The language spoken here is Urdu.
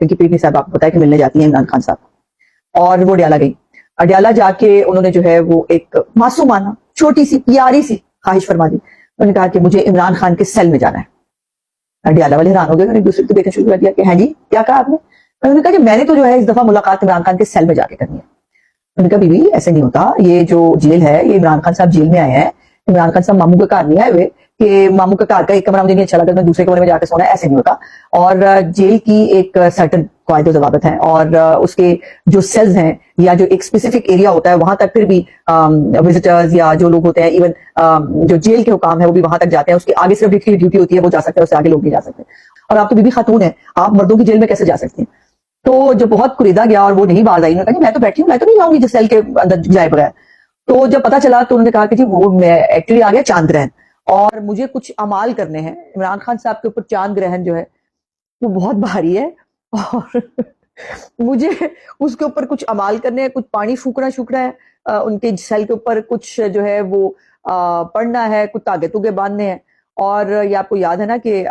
پنکی پیٹنی صاحب آپ کو بتایا کہ ملنے جاتی ہیں عمران خان صاحب، اور وہ اڈیالہ گئی. اڈیالہ جا کے انہوں نے جو ہے وہ ایک معصومانہ چھوٹی سی پیاری سی خواہش فرما دی. انہوں نے کہا کہ مجھے عمران خان کے سیل میں جانا ہے. اڈیالہ والے حیران ہو گئے، ایک دوسرے کو دیکھنا شروع کر دیا کہ ہاں جی کیا کہا آپ نے؟ انہوں نے کہا کہ میں نے تو جو ہے اس دفعہ ملاقات عمران خان کے سیل میں جا کے کرنی ہے. انہوں نے کہا بیوی ایسے نہیں ہوتا، یہ جو جیل ہے یہ عمران خان صاحب جیل میں آئے ہیں، عمران خان صاحب ماموں کے گھر نہیں آئے ہوئے کہ ماموں کے گھر کا ایک کمرہ مجھے نہیں اچھا لگا میں دوسرے کمرے میں جا کے سونا ہے، ایسے نہیں ہوتا. اور جیل کی ایک سرٹن قواعد و ضوابط ہیں، اور اس کے جو سیلز ہیں یا جو ایک اسپیسیفک ایریا ہوتا ہے وہاں تک پھر بھی وزٹرز یا جو لوگ ہوتے ہیں، ایون جو جیل کے حکام ہیں وہ بھی وہاں تک جاتے ہیں. اس کے آگے صرف ڈیوٹی ہوتی ہے، وہ جا سکتے ہیں، اس سے آگے لوگ نہیں جا سکتے. اور آپ تو بی بی خاتون ہیں، آپ مردوں کی جیل میں کیسے جا سکتی ہیں؟ تو جو بہت قریدا گیا اور وہ نہیں باز آئی، انہوں نے کہا میں تو بیٹھی ہوں، میں تو نہیں جاؤں گی جس سیل کے اندر جائے بغیر. تو جب پتا چلا تو انہوں نے کہا کہ جی وہ میں ایکچولی آ گیا چاند گرہن، اور مجھے کچھ اعمال کرنے ہیں. عمران خان صاحب کے اوپر چاند گرہن جو ہے وہ بہت بھاری ہے، اور مجھے اس کے اوپر کچھ اعمال کرنے ہیں، کچھ پانی پھونکنا ہے ان کے سیل کے اوپر، کچھ جو ہے وہ پڑھنا ہے، کچھ تاگے توگے باندھنے ہیں. اور یہ آپ کو یاد ہے نا کہ